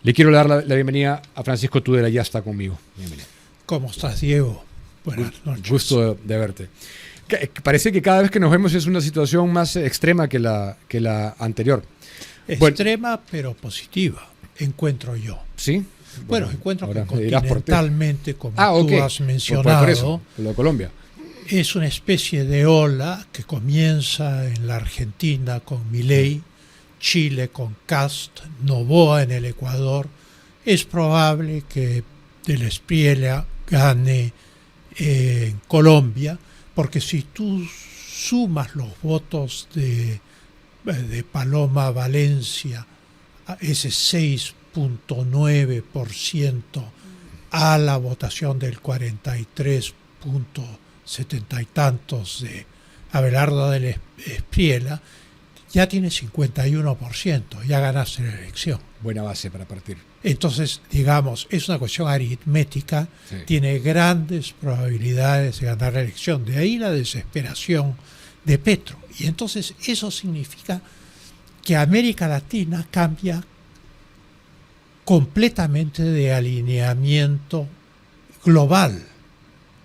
Le quiero dar la bienvenida a Francisco Tudela, ya está conmigo. Bienvenido. ¿Cómo estás, Diego? Buenas noches. Gusto de verte. Parece que cada vez que nos vemos es una situación más extrema que la anterior. Extrema, pero positiva, encuentro yo. ¿Sí? Bueno, encuentro que dirás continentalmente, como tú has mencionado, por eso, lo de Colombia. Es una especie de ola que comienza en la Argentina con Milei, Chile con Kast, Noboa en el Ecuador. Es probable que Del Espriella gane en Colombia, porque si tú sumas los votos de Paloma Valencia, ese 6.9% a la votación del 43.70 y tantos de Abelardo del Espriella, ya tiene 51%, ya ganaste la elección. Buena base para partir. Entonces, digamos, es una cuestión aritmética, sí. Tiene grandes probabilidades de ganar la elección. De ahí la desesperación de Petro. Y entonces eso significa que América Latina cambia completamente de alineamiento global.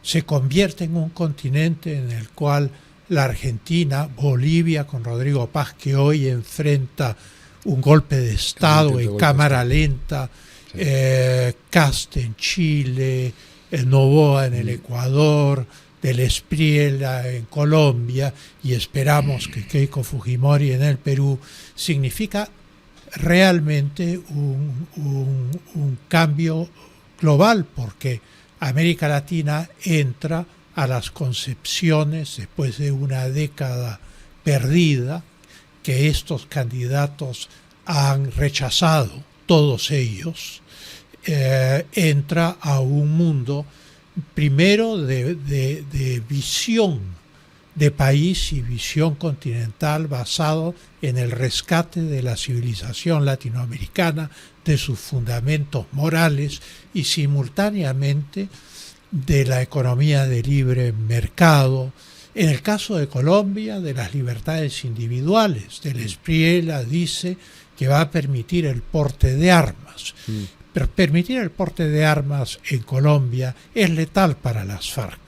Se convierte en un continente en el cual la Argentina, Bolivia con Rodrigo Paz, que hoy enfrenta un golpe de Estado en cámara lenta, sí. Kast en Chile, Noboa en el Ecuador, Del Espriella en Colombia, y esperamos que Keiko Fujimori en el Perú, significa realmente un cambio global, porque América Latina entra a las concepciones, después de una década perdida, que estos candidatos han rechazado, todos ellos, entra a un mundo primero de visión de país y visión continental basado en el rescate de la civilización latinoamericana, de sus fundamentos morales y simultáneamente de la economía de libre mercado. En el caso de Colombia, de las libertades individuales. Del Espriella dice que va a permitir el porte de armas. Pero permitir el porte de armas en Colombia es letal para las FARC.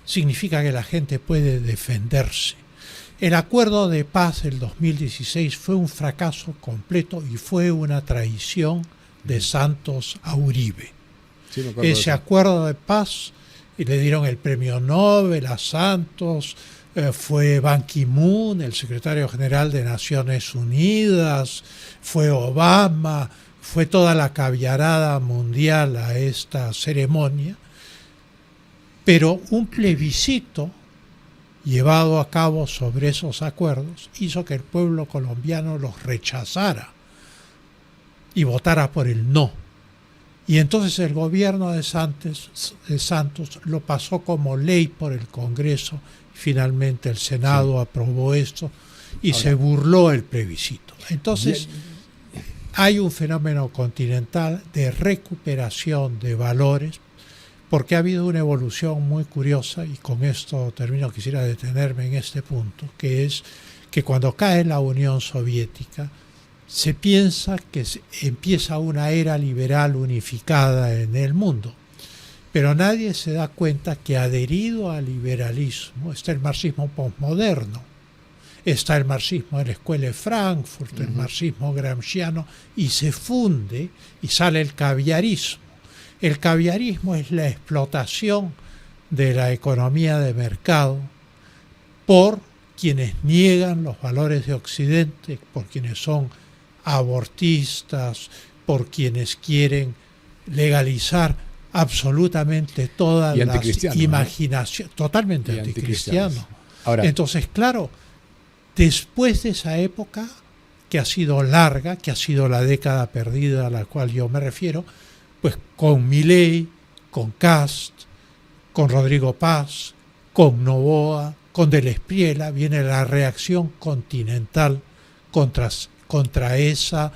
Significa que la gente puede defenderse. El acuerdo de paz del 2016 fue un fracaso completo y fue una traición de Santos a Uribe. Sí, ese acuerdo de paz, y le dieron el premio Nobel a Santos, fue Ban Ki-moon, el secretario general de Naciones Unidas, fue Obama, fue toda la caviarada mundial a esta ceremonia, pero un plebiscito llevado a cabo sobre esos acuerdos hizo que el pueblo colombiano los rechazara y votara por el no. Y entonces el gobierno de Santos lo pasó como ley por el Congreso. Finalmente el Senado aprobó esto y se burló el plebiscito. Entonces hay un fenómeno continental de recuperación de valores, porque ha habido una evolución muy curiosa, y con esto termino, quisiera detenerme en este punto, que es que cuando cae la Unión Soviética, se piensa que empieza una era liberal unificada en el mundo, pero nadie se da cuenta que adherido al liberalismo está el marxismo posmoderno, está el marxismo de la Escuela de Frankfurt, el marxismo gramsciano, y se funde y sale el caviarismo. El caviarismo es la explotación de la economía de mercado por quienes niegan los valores de Occidente, por quienes son abortistas, por quienes quieren legalizar absolutamente todas las imaginaciones, ¿no? Totalmente anticristiano. Ahora, entonces, claro, después de esa época, que ha sido larga, que ha sido la década perdida a la cual yo me refiero, pues con Milei, con Kast, con Rodrigo Paz, con Noboa, con Del Espriella, viene la reacción continental contra esa,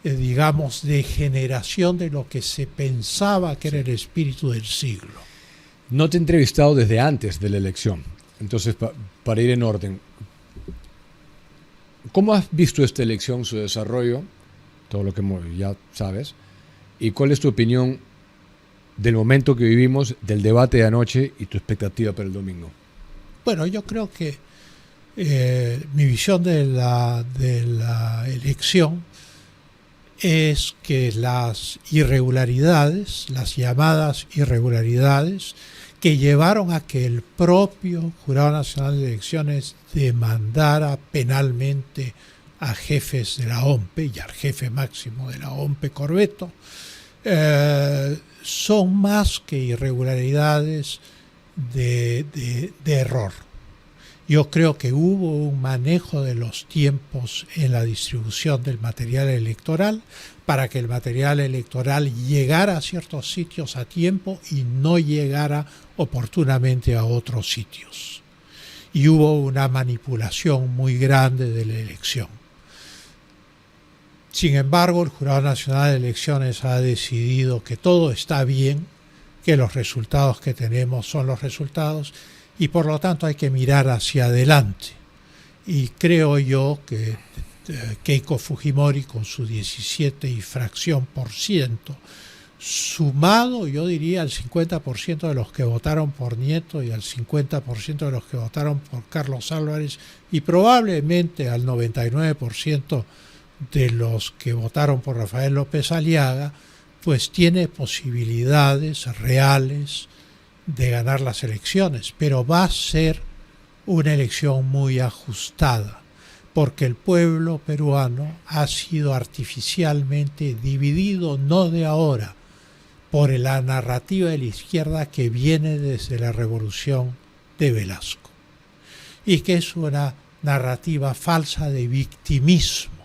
digamos, degeneración de lo que se pensaba que era el espíritu del siglo. No te he entrevistado desde antes de la elección, entonces para ir en orden, ¿cómo has visto esta elección, su desarrollo, todo lo que ya sabes, ¿Y cuál es tu opinión del momento que vivimos, del debate de anoche y tu expectativa para el domingo? Bueno, yo creo que mi visión de la elección es que las irregularidades, las llamadas irregularidades, que llevaron a que el propio Jurado Nacional de Elecciones demandara penalmente a jefes de la OMPE y al jefe máximo de la OMPE, Corbeto, son más que irregularidades de error. Yo creo que hubo un manejo de los tiempos en la distribución del material electoral para que el material electoral llegara a ciertos sitios a tiempo y no llegara oportunamente a otros sitios. Y hubo una manipulación muy grande de la elección. Sin embargo, el Jurado Nacional de Elecciones ha decidido que todo está bien, que los resultados que tenemos son los resultados y por lo tanto hay que mirar hacia adelante. Y creo yo que Keiko Fujimori con su 17 y fracción por ciento, sumado yo diría al 50% de los que votaron por Nieto y al 50% de los que votaron por Carlos Álvarez y probablemente al 99% de los que votaron por Rafael López Aliaga, pues tiene posibilidades reales de ganar las elecciones, pero va a ser una elección muy ajustada, porque el pueblo peruano ha sido artificialmente dividido, no de ahora, por la narrativa de la izquierda que viene desde la revolución de Velasco, y que es una narrativa falsa de victimismo,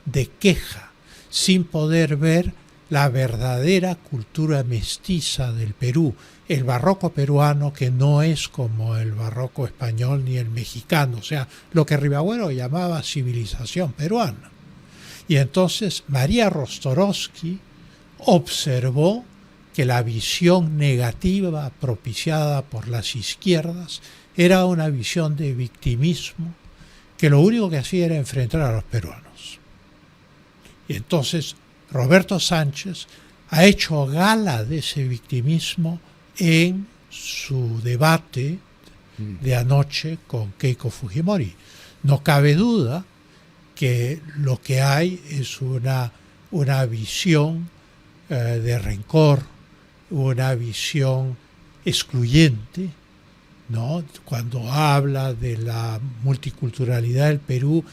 de queja, sin poder ver la verdadera cultura mestiza del Perú, el barroco peruano que no es como el barroco español ni el mexicano, o sea, lo que Ribagüero llamaba civilización peruana. Y entonces María Rostorovsky observó que la visión negativa propiciada por las izquierdas era una visión de victimismo que lo único que hacía era enfrentar a los peruanos. Y entonces Roberto Sánchez ha hecho gala de ese victimismo en su debate de anoche con Keiko Fujimori. No cabe duda que lo que hay es una visión de rencor, una visión excluyente, ¿no? Cuando habla de la multiculturalidad del Perú,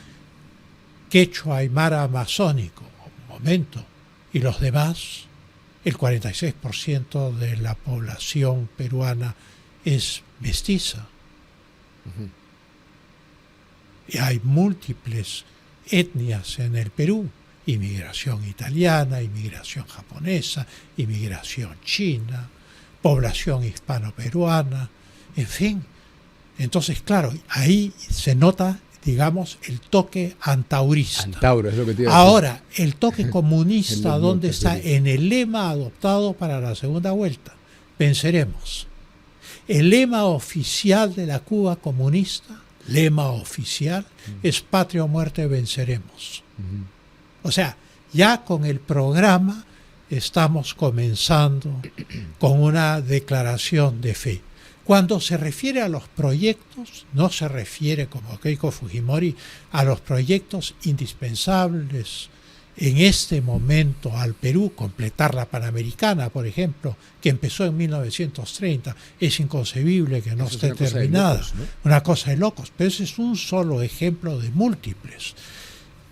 quechua, aymara, amazónico, un momento, y los demás, el 46% de la población peruana es mestiza. Uh-huh. Y hay múltiples etnias en el Perú, inmigración italiana, inmigración japonesa, inmigración china, población hispano-peruana, en fin. Entonces, claro, ahí se nota, digamos, el toque antaurista. Antauro, es lo que te iba a decir. Ahora, el toque comunista, ¿dónde está? En el lema adoptado para la segunda vuelta. Venceremos. El lema oficial de la Cuba comunista, lema oficial, es patria o muerte, venceremos. O sea, ya con el programa estamos comenzando con una declaración de fe. Cuando se refiere a los proyectos, no se refiere, como Keiko Fujimori, a los proyectos indispensables en este momento al Perú, completar la Panamericana, por ejemplo, que empezó en 1930. Es inconcebible que no esté terminada. Locos, ¿no? Una cosa de locos, pero ese es un solo ejemplo de múltiples.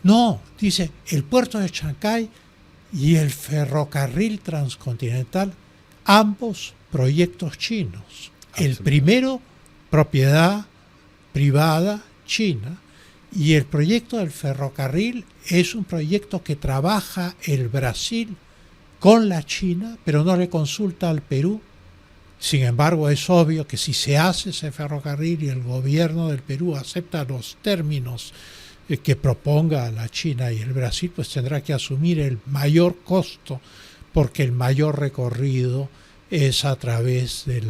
No, dice, el puerto de Chancay y el ferrocarril transcontinental, ambos proyectos chinos. El primero, propiedad privada china, y el proyecto del ferrocarril es un proyecto que trabaja el Brasil con la China, pero no le consulta al Perú. Sin embargo, es obvio que si se hace ese ferrocarril y el gobierno del Perú acepta los términos que proponga la China y el Brasil, pues tendrá que asumir el mayor costo, porque el mayor recorrido es a través de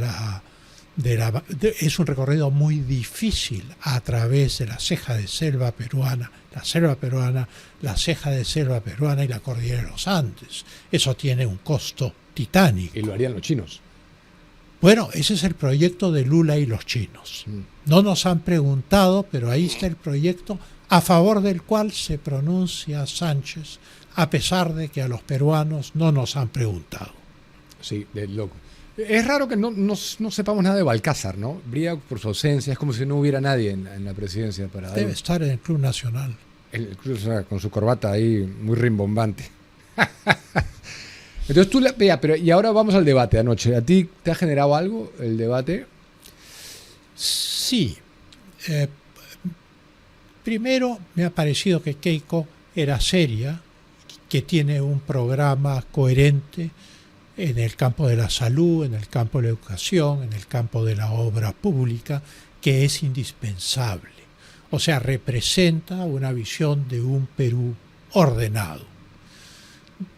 es un recorrido muy difícil a través de la ceja de selva peruana, la ceja de selva peruana y la cordillera de los Andes. Eso tiene un costo titánico. Y lo harían los chinos. Bueno, ese es el proyecto de Lula y los chinos. No nos han preguntado, pero ahí está el proyecto a favor del cual se pronuncia Sánchez, a pesar de que a los peruanos no nos han preguntado. Sí, de loco. Es raro que no sepamos nada de Balcázar, ¿no? Brilla por su ausencia, es como si no hubiera nadie en la presidencia para Debe estar en el Club Nacional. El Club Nacional, con su corbata ahí muy rimbombante. Entonces tú, y ahora vamos al debate anoche. ¿A ti te ha generado algo el debate? Sí. Primero me ha parecido que Keiko era seria, que tiene un programa coherente en el campo de la salud, en el campo de la educación, en el campo de la obra pública, que es indispensable. O sea, representa una visión de un Perú ordenado.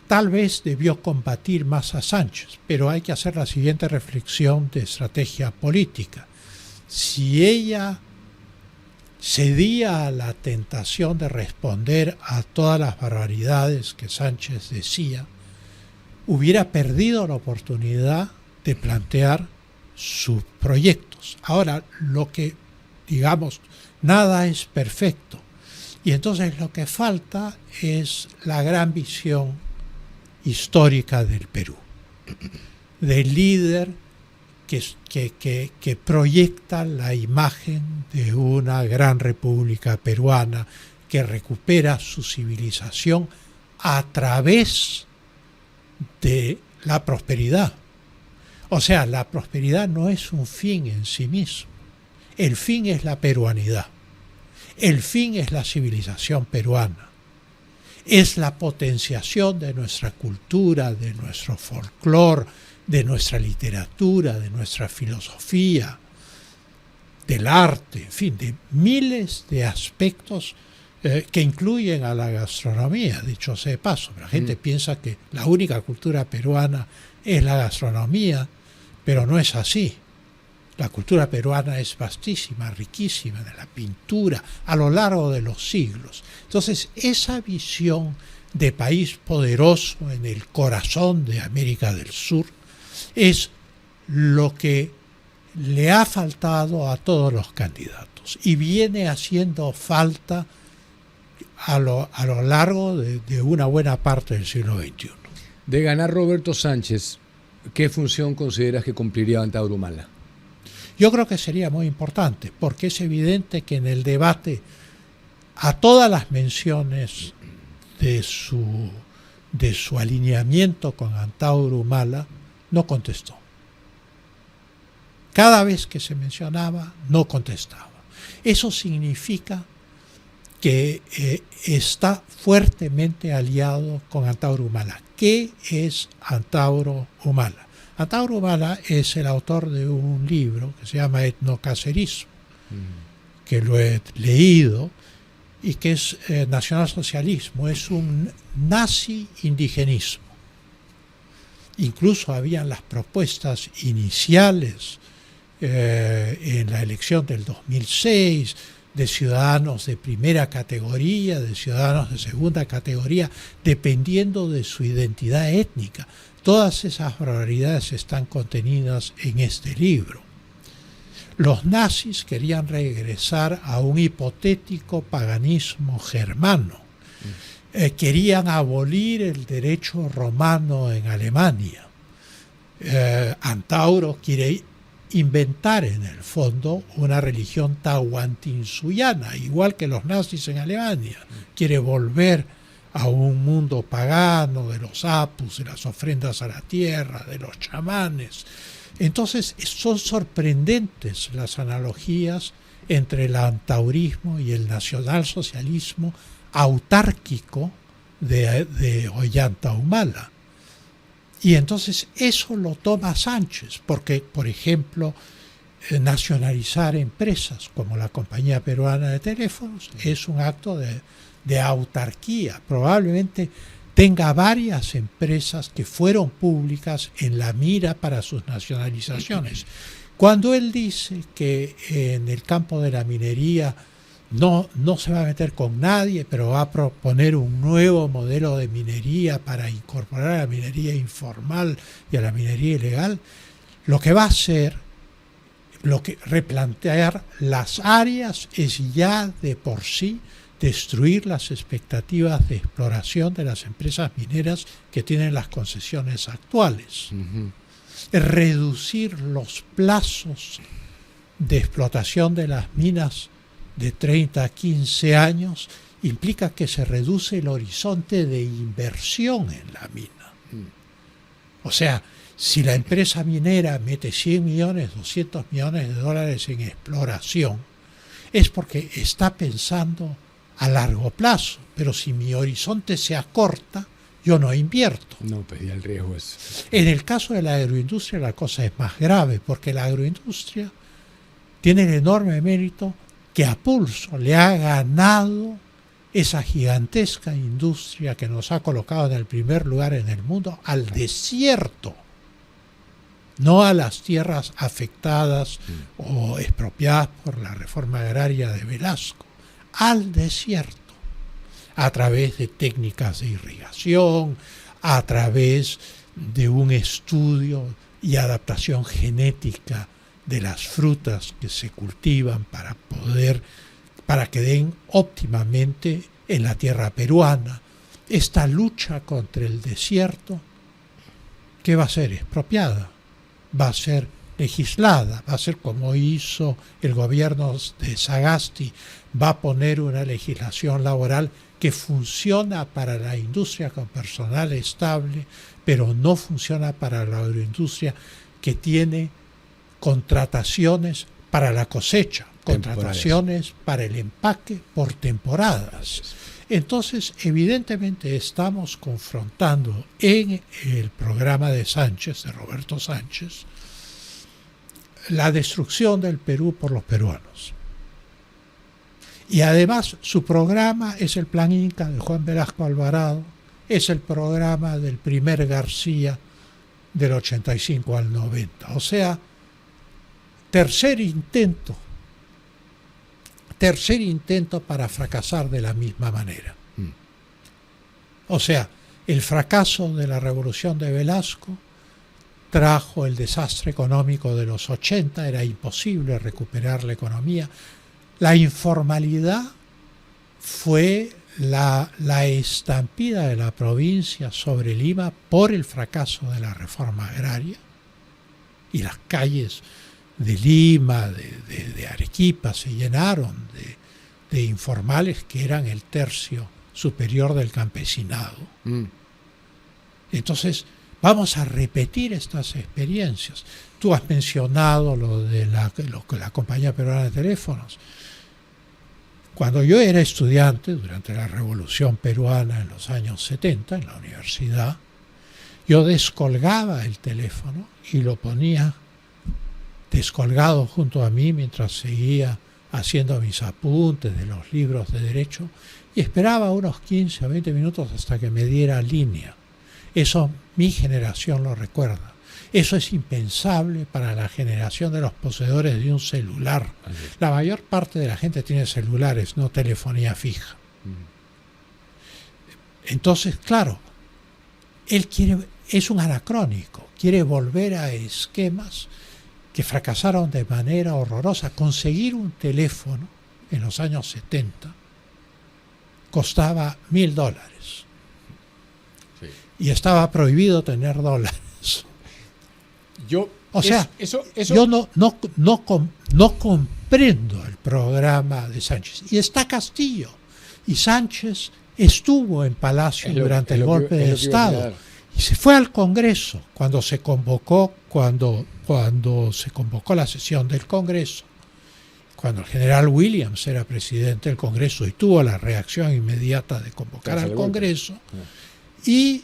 Tal vez debió combatir más a Sánchez, pero hay que hacer la siguiente reflexión de estrategia política. Si ella cedía a la tentación de responder a todas las barbaridades que Sánchez decía, hubiera perdido la oportunidad de plantear sus proyectos. Ahora, nada es perfecto. Y entonces lo que falta es la gran visión histórica del Perú, del líder que proyecta la imagen de una gran república peruana que recupera su civilización a través de la prosperidad. O sea, la prosperidad no es un fin en sí mismo. El fin es la peruanidad. El fin es la civilización peruana. Es la potenciación de nuestra cultura, de nuestro folclore, de nuestra literatura, de nuestra filosofía, del arte, en fin, de miles de aspectos que incluyen a la gastronomía, dicho sea de paso. La gente piensa que la única cultura peruana es la gastronomía, pero no es así. La cultura peruana es vastísima, riquísima, de la pintura, a lo largo de los siglos. Entonces, esa visión de país poderoso en el corazón de América del Sur es lo que le ha faltado a todos los candidatos y viene haciendo falta a lo largo de una buena parte del siglo XXI. De ganar Roberto Sánchez, ¿qué función consideras que cumpliría Antauro Humala? Yo creo que sería muy importante, porque es evidente que en el debate a todas las menciones de su alineamiento con Antauro Humala no contestó. Cada vez que se mencionaba, no contestaba. Eso significa que está fuertemente aliado con Antauro Humala. ¿Qué es Antauro Humala? Antauro Humala es el autor de un libro que se llama Etnocacerismo, que lo he leído, y que es nacionalsocialismo, es un nazi-indigenismo. Incluso habían las propuestas iniciales en la elección del 2006 de ciudadanos de primera categoría, de ciudadanos de segunda categoría, dependiendo de su identidad étnica. Todas esas barbaridades están contenidas en este libro. Los nazis querían regresar a un hipotético paganismo germano. Querían abolir el derecho romano en Alemania. Antauro quiere inventar en el fondo una religión tahuantinsuyana, igual que los nazis en Alemania. Quiere volver a un mundo pagano de los apus, de las ofrendas a la tierra, de los chamanes. Entonces son sorprendentes las analogías entre el antaurismo y el nacionalsocialismo autárquico de Ollanta Humala. Y entonces eso lo toma Sánchez, porque, por ejemplo, nacionalizar empresas como la Compañía Peruana de Teléfonos es un acto de autarquía. Probablemente tenga varias empresas que fueron públicas en la mira para sus nacionalizaciones. Cuando él dice que en el campo de la minería no se va a meter con nadie, pero va a proponer un nuevo modelo de minería para incorporar a la minería informal y a la minería ilegal, lo que va a hacer, replantear las áreas es ya de por sí destruir las expectativas de exploración de las empresas mineras que tienen las concesiones actuales. Reducir los plazos de explotación de las minas de 30 a 15 años implica que se reduce el horizonte de inversión en la mina. O sea, si la empresa minera mete 100 millones, 200 millones de dólares en exploración, es porque está pensando a largo plazo, pero si mi horizonte se acorta, yo no invierto. No, pues ya el riesgo es... En el caso de la agroindustria la cosa es más grave, porque la agroindustria tiene el enorme mérito que a pulso le ha ganado esa gigantesca industria que nos ha colocado en el primer lugar en el mundo al desierto, no a las tierras afectadas o expropiadas por la reforma agraria de Velasco, al desierto, a través de técnicas de irrigación, a través de un estudio y adaptación genética de las frutas que se cultivan para que den óptimamente en la tierra peruana. Esta lucha contra el desierto, ¿qué va a ser? Expropiada, va a ser legislada, va a ser como hizo el gobierno de Sagasti, va a poner una legislación laboral que funciona para la industria con personal estable, pero no funciona para la agroindustria que tiene contrataciones para la cosecha, contrataciones para el empaque por temporadas. Entonces, evidentemente estamos confrontando en el programa de Sánchez, de Roberto Sánchez, la destrucción del Perú por los peruanos. Y además su programa es el Plan Inca de Juan Velasco Alvarado, es el programa del primer García del 85 al 90. O sea, tercer intento para fracasar de la misma manera. O sea, el fracaso de la revolución de Velasco trajo el desastre económico de los 80, era imposible recuperar la economía. La informalidad fue la estampida de la provincia sobre Lima por el fracaso de la reforma agraria, y las calles de Lima, de Arequipa se llenaron de informales que eran el tercio superior del campesinado. Entonces, vamos a repetir estas experiencias. Tú has mencionado lo de la Compañía Peruana de Teléfonos. Cuando yo era estudiante, durante la Revolución Peruana en los años 70, en la universidad, yo descolgaba el teléfono y lo ponía descolgado junto a mí mientras seguía haciendo mis apuntes de los libros de derecho y esperaba unos 15 o 20 minutos hasta que me diera línea. Eso mi generación lo recuerda. Eso es impensable para la generación de los poseedores de un celular. La mayor parte de la gente tiene celulares, no telefonía fija. Entonces, claro, es un anacrónico, quiere volver a esquemas que fracasaron de manera horrorosa. Conseguir un teléfono en los años 70 costaba $1,000 y estaba prohibido tener dólares. Yo no comprendo el programa de Sánchez. Y está Castillo. Y Sánchez estuvo en Palacio durante el golpe de Estado. Y se fue al Congreso cuando se convocó la sesión del Congreso. Cuando el general Williams era presidente del Congreso y tuvo la reacción inmediata de convocar al Congreso. Y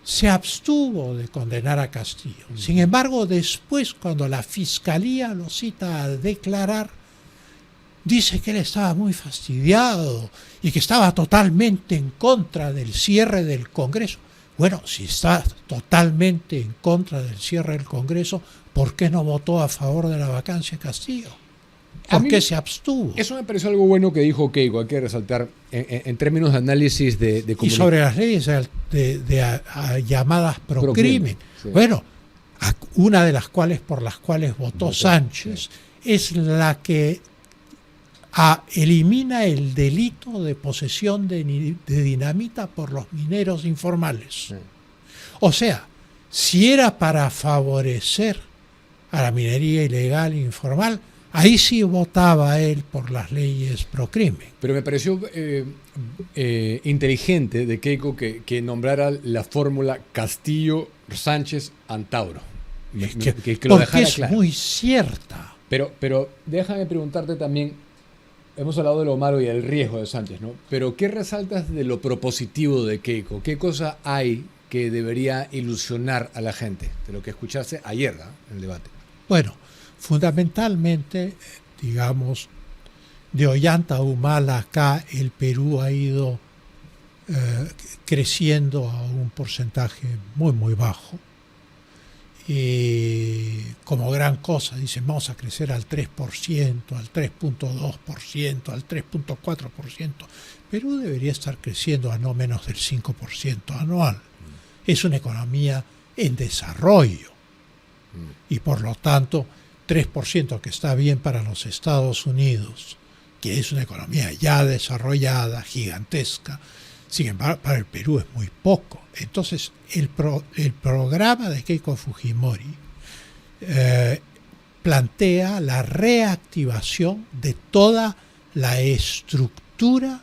se abstuvo de condenar a Castillo. Sin embargo, después, cuando la Fiscalía lo cita a declarar, dice que él estaba muy fastidiado y que estaba totalmente en contra del cierre del Congreso. Bueno, si está totalmente en contra del cierre del Congreso, ¿por qué no votó a favor de la vacancia de Castillo? A ¿Por mí qué se abstuvo? Eso me pareció algo bueno que dijo Keiko, hay que resaltar, en términos de análisis de Y sobre las leyes de llamadas pro crimen. Sí. Bueno, una de las cuales por las cuales votó Sánchez es la que elimina el delito de posesión de dinamita por los mineros informales. O sea, si era para favorecer a la minería ilegal e informal, ahí sí votaba él por las leyes pro crimen. Pero me pareció inteligente de Keiko que nombrara la fórmula Castillo-Sánchez-Antauro. Que lo porque dejara es claro. muy cierta. Pero déjame preguntarte también, hemos hablado de lo malo y del riesgo de Sánchez, ¿no? Pero ¿qué resaltas de lo propositivo de Keiko? ¿Qué cosa hay que debería ilusionar a la gente de lo que escuchaste ayer, ¿no?, en el debate? Bueno, fundamentalmente, digamos, de Ollanta a Humala acá el Perú ha ido creciendo a un porcentaje muy, muy bajo. Y como gran cosa, dicen, vamos a crecer al 3%, al 3.2%, al 3.4%. Perú debería estar creciendo a no menos del 5% anual. Es una economía en desarrollo y por lo tanto 3% que está bien para los Estados Unidos, que es una economía ya desarrollada, gigantesca, sin embargo para el Perú es muy poco. Entonces el programa de Keiko Fujimori plantea la reactivación de toda la estructura,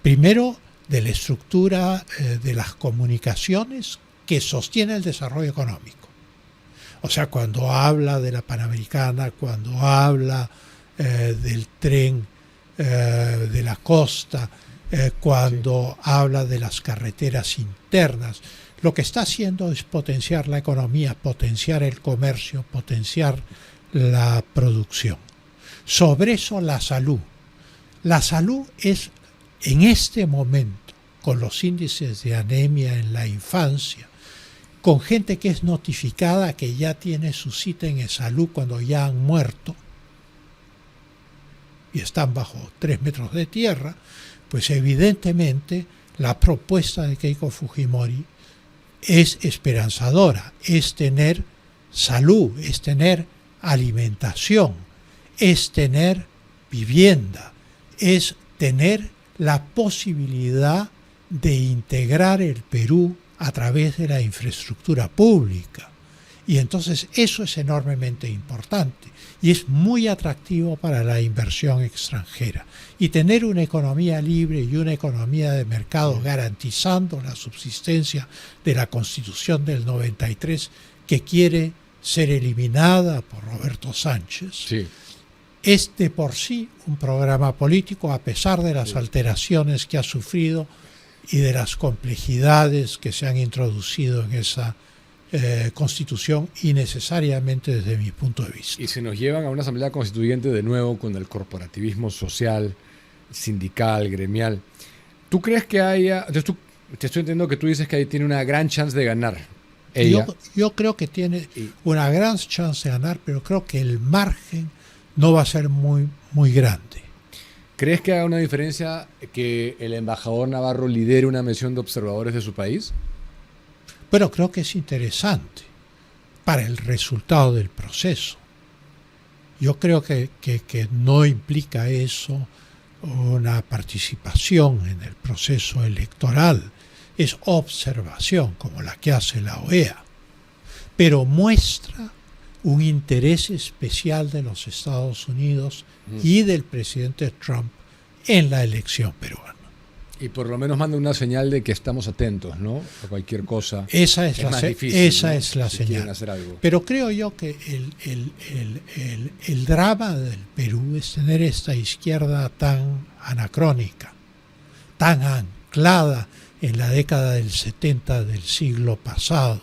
primero de la estructura de las comunicaciones que sostiene el desarrollo económico. O sea, cuando habla de la Panamericana, cuando habla del tren de la costa, cuando habla de las carreteras internas, lo que está haciendo es potenciar la economía, potenciar el comercio, potenciar la producción. Sobre eso la salud. La salud es, en este momento, con los índices de anemia en la infancia, con gente que es notificada que ya tiene su cita en salud cuando ya han muerto y están bajo 3 metros de tierra, pues evidentemente la propuesta de Keiko Fujimori es esperanzadora, es tener salud, es tener alimentación, es tener vivienda, es tener la posibilidad de integrar el Perú a través de la infraestructura pública. Y entonces eso es enormemente importante y es muy atractivo para la inversión extranjera. Y tener una economía libre y una economía de mercado garantizando la subsistencia de la Constitución del 93, que quiere ser eliminada por Roberto Sánchez, Sí. es de por sí un programa político, a pesar de las alteraciones que ha sufrido y de las complejidades que se han introducido en esa constitución, innecesariamente desde mi punto de vista. Y se nos llevan a una asamblea constituyente de nuevo con el corporativismo social, sindical, gremial. ¿Tú crees que haya... Entonces te estoy entendiendo que tú dices que ahí tiene una gran chance de ganar ella. Yo creo que tiene una gran chance de ganar, pero creo que el margen no va a ser muy, muy grande. ¿Crees que haga una diferencia que el embajador Navarro lidere una misión de observadores de su país? Pero creo que es interesante para el resultado del proceso. Yo creo que no implica eso una participación en el proceso electoral. Es observación, como la que hace la OEA. Pero muestra un interés especial de los Estados Unidos y del presidente Trump en la elección peruana. Y por lo menos manda una señal de que estamos atentos, ¿no? A cualquier cosa. Esa es más difícil, esa ¿no?, es la si quieren señal. hacer algo. Pero creo yo que el drama del Perú es tener esta izquierda tan anacrónica, tan anclada en la década del 70 del siglo pasado,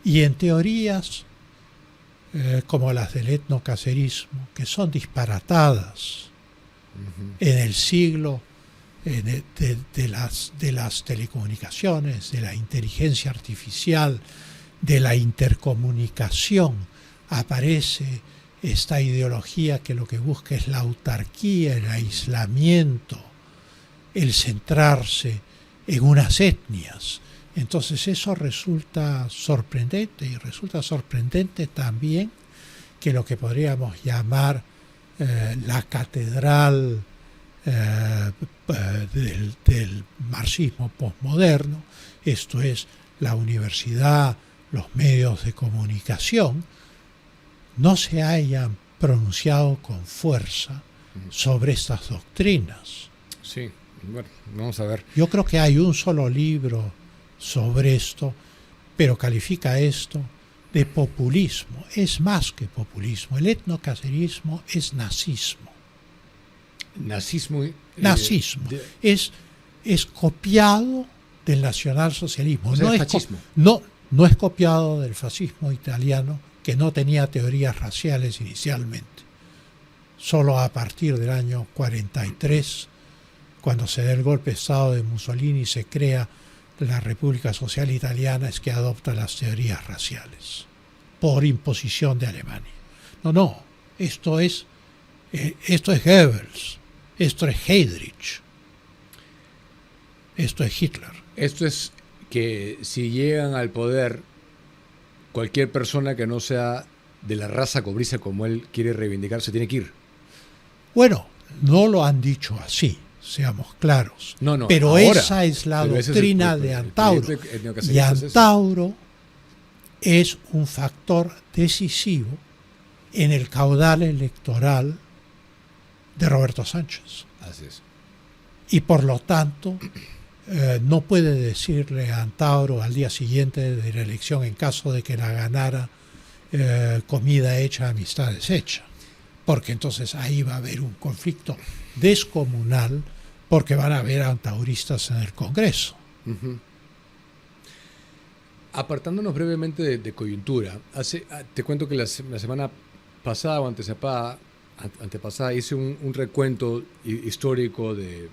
y en teorías como las del etnocacerismo, que son disparatadas en el siglo de las telecomunicaciones, de la inteligencia artificial, de la intercomunicación, aparece esta ideología que lo que busca es la autarquía, el aislamiento, el centrarse en unas etnias. Entonces eso resulta sorprendente, y resulta sorprendente también que lo que podríamos llamar la catedral del marxismo postmoderno, esto es la universidad, los medios de comunicación, no se hayan pronunciado con fuerza sobre estas doctrinas. Sí, bueno, vamos a ver. Yo creo que hay un solo libro sobre esto, pero califica esto de populismo. Es más que populismo. El etnocacerismo es nazismo. Nazismo. Nazismo. Es copiado del nacionalsocialismo. O sea, no es es fascismo. No es copiado del fascismo italiano, que no tenía teorías raciales inicialmente. Solo a partir del año 43, cuando se da el golpe de Estado de Mussolini y se crea la República Social Italiana, es que adopta las teorías raciales por imposición de Alemania. No, esto es Goebbels, esto es Heydrich, esto es Hitler. Esto es que si llegan al poder, cualquier persona que no sea de la raza cobriza como él quiere reivindicar se tiene que ir. Bueno, no lo han dicho así, seamos claros. No, pero ahora, esa es la doctrina de Antauro. Y Antauro es un factor decisivo en el caudal electoral de Roberto Sánchez. Así es. Y por lo tanto, no puede decirle a Antauro al día siguiente de la elección, en caso de que la ganara, comida hecha, amistad deshecha. Porque entonces ahí va a haber un conflicto descomunal, porque van a haber antauristas en el Congreso. Uh-huh. Apartándonos brevemente de coyuntura, te cuento que la semana pasada o antepasada hice un recuento histórico del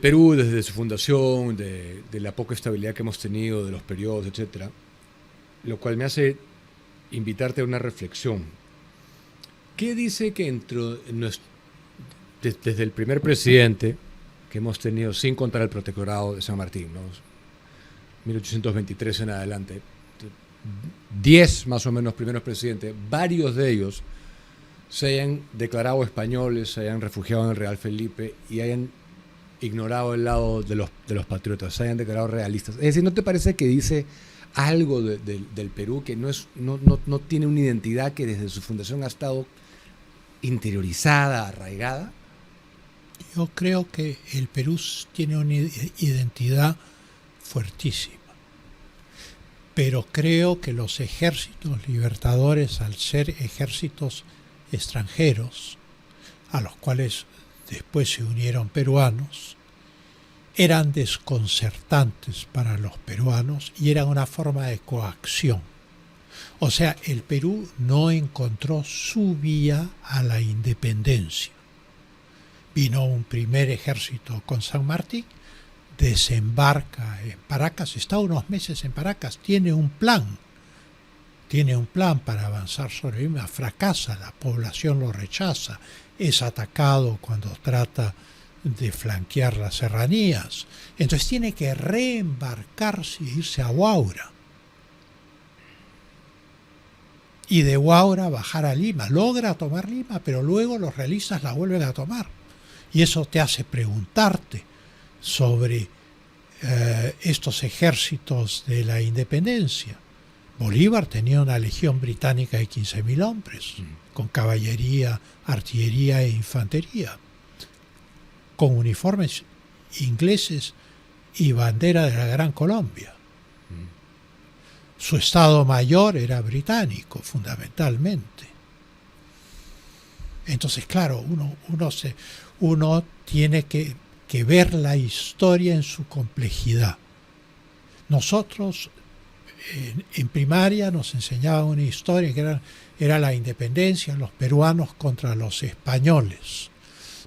Perú desde su fundación, de la poca estabilidad que hemos tenido, de los periodos, etcétera, lo cual me hace invitarte a una reflexión. ¿Qué dice que desde el primer presidente que hemos tenido, sin contar el protectorado de San Martín, ¿no? 1823 en adelante, 10 más o menos primeros presidentes, varios de ellos se hayan declarado españoles, se hayan refugiado en el Real Felipe y hayan ignorado el lado de los patriotas, se hayan declarado realistas? Es decir, ¿no te parece que dice algo del Perú que no tiene una identidad que desde su fundación ha estado interiorizada, arraigada? Yo creo que el Perú tiene una identidad fuertísima, pero creo que los ejércitos libertadores, al ser ejércitos extranjeros, a los cuales después se unieron peruanos, eran desconcertantes para los peruanos y eran una forma de coacción. O sea, el Perú no encontró su vía a la independencia. Vino un primer ejército con San Martín, desembarca en Paracas, está unos meses en Paracas, tiene un plan para avanzar sobre Lima, fracasa, la población lo rechaza, es atacado cuando trata de flanquear las serranías, entonces tiene que reembarcarse e irse a Huaura. Y de Huaura bajar a Lima, logra tomar Lima, pero luego los realistas la vuelven a tomar. Y eso te hace preguntarte sobre estos ejércitos de la independencia. Bolívar tenía una legión británica de 15.000 hombres, con caballería, artillería e infantería, con uniformes ingleses y bandera de la Gran Colombia. Su Estado Mayor era británico, fundamentalmente. Entonces, claro, uno tiene que ver la historia en su complejidad. Nosotros, en primaria, nos enseñaban una historia que era la independencia, los peruanos contra los españoles.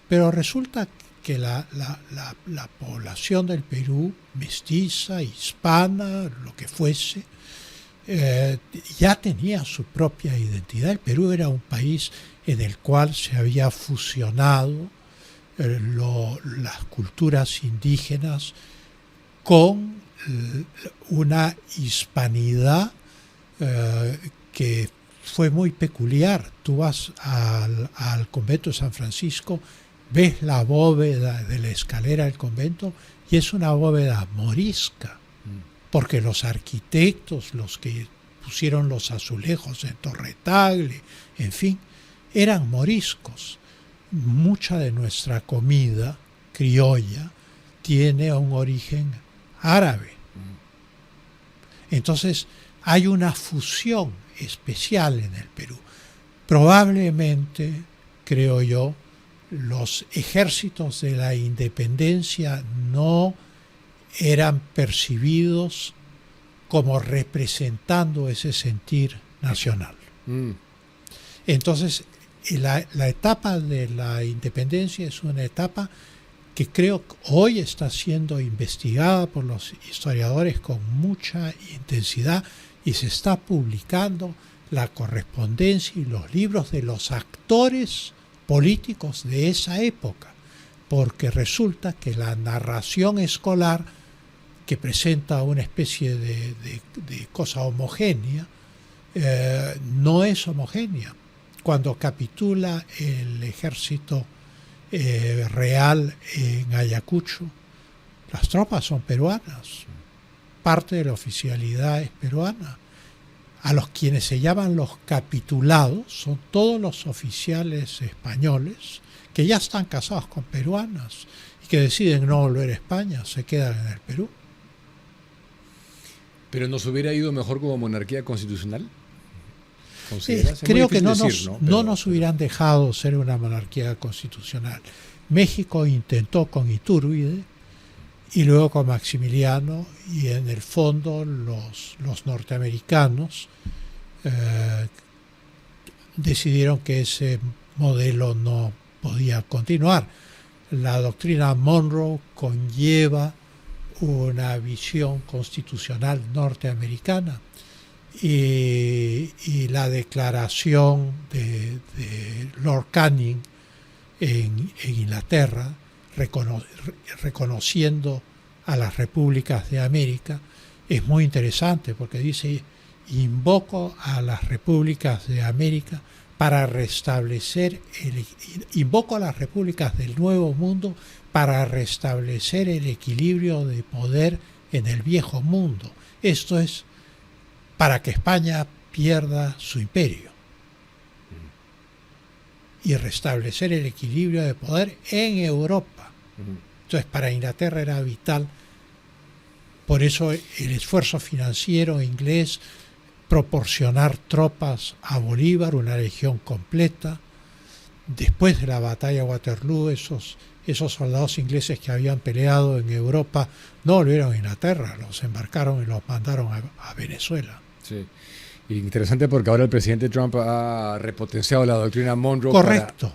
Pero resulta porque la población del Perú, mestiza, hispana, lo que fuese, ya tenía su propia identidad. El Perú era un país en el cual se había fusionado las culturas indígenas con una hispanidad que fue muy peculiar. Tú vas al convento de San Francisco, ves la bóveda de la escalera del convento y es una bóveda morisca, porque los arquitectos, los que pusieron los azulejos en Torre Tagle, en fin, eran moriscos. Mucha de nuestra comida criolla tiene un origen árabe. Entonces hay una fusión especial en el Perú. Probablemente, creo yo, los ejércitos de la independencia no eran percibidos como representando ese sentir nacional. Entonces, la etapa de la independencia es una etapa que creo que hoy está siendo investigada por los historiadores con mucha intensidad y se está publicando la correspondencia y los libros de los actores políticos de esa época, porque resulta que la narración escolar, que presenta una especie de cosa homogénea, no es homogénea. Cuando capitula el ejército real en Ayacucho, las tropas son peruanas, parte de la oficialidad es peruana. A los quienes se llaman los capitulados son todos los oficiales españoles que ya están casados con peruanas y que deciden no volver a España, se quedan en el Perú. ¿Pero nos hubiera ido mejor como monarquía constitucional? Creo que no nos hubieran dejado ser una monarquía constitucional. México intentó con Iturbide y luego con Maximiliano, y en el fondo los norteamericanos decidieron que ese modelo no podía continuar. La doctrina Monroe conlleva una visión constitucional norteamericana y la declaración de Lord Canning en Inglaterra reconociendo a las repúblicas de América es muy interesante, porque dice: invoco a las repúblicas de América para restablecer invoco a las repúblicas del Nuevo Mundo para restablecer el equilibrio de poder en el viejo mundo. Esto es para que España pierda su imperio y restablecer el equilibrio de poder en Europa. Entonces, para Inglaterra era vital. Por eso el esfuerzo financiero inglés, proporcionar tropas a Bolívar, una legión completa. Después de la batalla de Waterloo, esos soldados ingleses que habían peleado en Europa no volvieron a Inglaterra, los embarcaron y los mandaron a Venezuela. Sí. Interesante, porque ahora el presidente Trump ha repotenciado la doctrina Monroe. Correcto.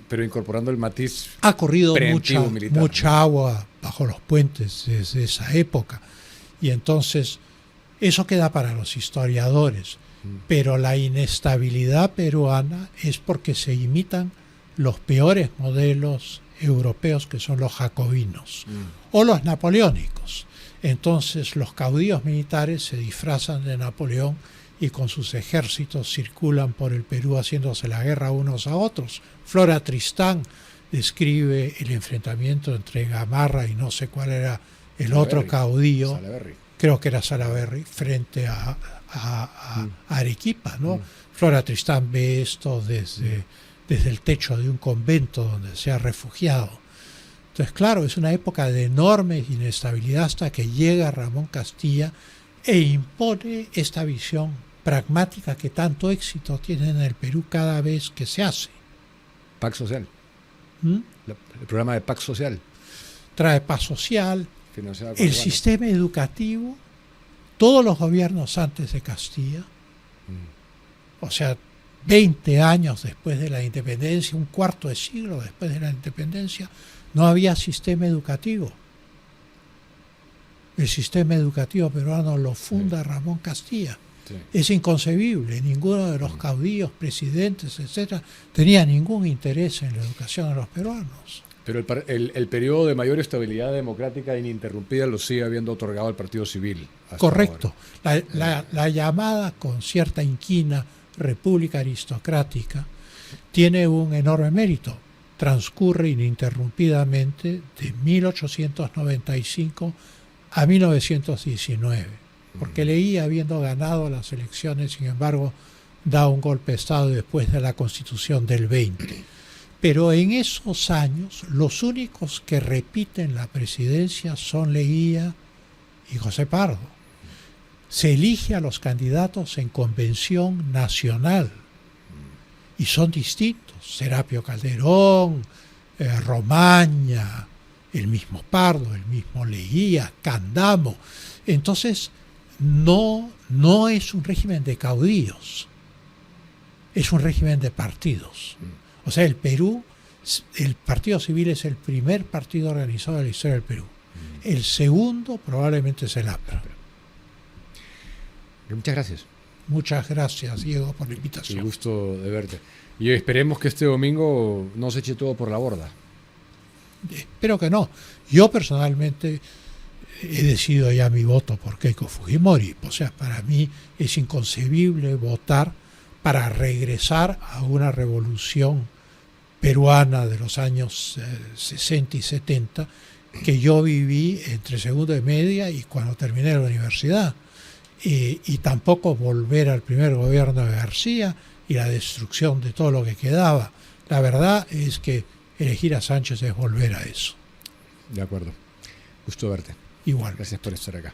Pero incorporando el matiz. Ha corrido militar, mucha agua bajo los puentes desde esa época. Y entonces eso queda para los historiadores. Pero la inestabilidad peruana es porque se imitan los peores modelos europeos, que son los jacobinos o los napoleónicos. Entonces los caudillos militares se disfrazan de Napoleón y con sus ejércitos circulan por el Perú haciéndose la guerra unos a otros. Flora Tristán describe el enfrentamiento entre Gamarra y no sé cuál era el otro caudillo, creo que era Salaverry, frente a Arequipa, ¿no? Flora Tristán ve esto desde el techo de un convento donde se ha refugiado. Entonces, claro, es una época de enorme inestabilidad hasta que llega Ramón Castilla e impone esta visión pragmática que tanto éxito tiene en el Perú cada vez que se hace. Paz social. El programa de paz social. Trae paz social. El sistema educativo, todos los gobiernos antes de Castilla, o sea, 20 años después de la independencia, un cuarto de siglo después de la independencia, no había sistema educativo. El sistema educativo peruano lo funda Ramón Castilla. Sí. Es inconcebible, ninguno de los caudillos, presidentes, etcétera, tenía ningún interés en la educación de los peruanos. Pero el periodo de mayor estabilidad democrática ininterrumpida lo sigue habiendo otorgado el Partido Civil. Correcto. La llamada, con cierta inquina, República Aristocrática tiene un enorme mérito. Transcurre ininterrumpidamente de 1895 a 1919. Porque Leguía, habiendo ganado las elecciones, sin embargo, da un golpe de Estado después de la Constitución del 20. Pero en esos años, los únicos que repiten la presidencia son Leguía y José Pardo. Se elige a los candidatos en convención nacional y son distintos. Serapio Calderón, Romaña, el mismo Pardo, el mismo Leguía, Candamo. Entonces, no es un régimen de caudillos, es un régimen de partidos. O sea, el Perú, el Partido Civil es el primer partido organizado de la historia del Perú. El segundo probablemente es el APRA. Muchas gracias. Muchas gracias, Diego, por la invitación. Un gusto de verte. Y esperemos que este domingo no se eche todo por la borda. Espero que no. Yo personalmente he decidido ya mi voto por Keiko Fujimori. O sea, para mí es inconcebible votar para regresar a una revolución peruana de los años 60 y 70 que yo viví entre segundo y media y cuando terminé la universidad. Y tampoco volver al primer gobierno de García y la destrucción de todo lo que quedaba. La verdad es que elegir a Sánchez es volver a eso. De acuerdo. Gusto verte. Igual. Gracias por estar acá.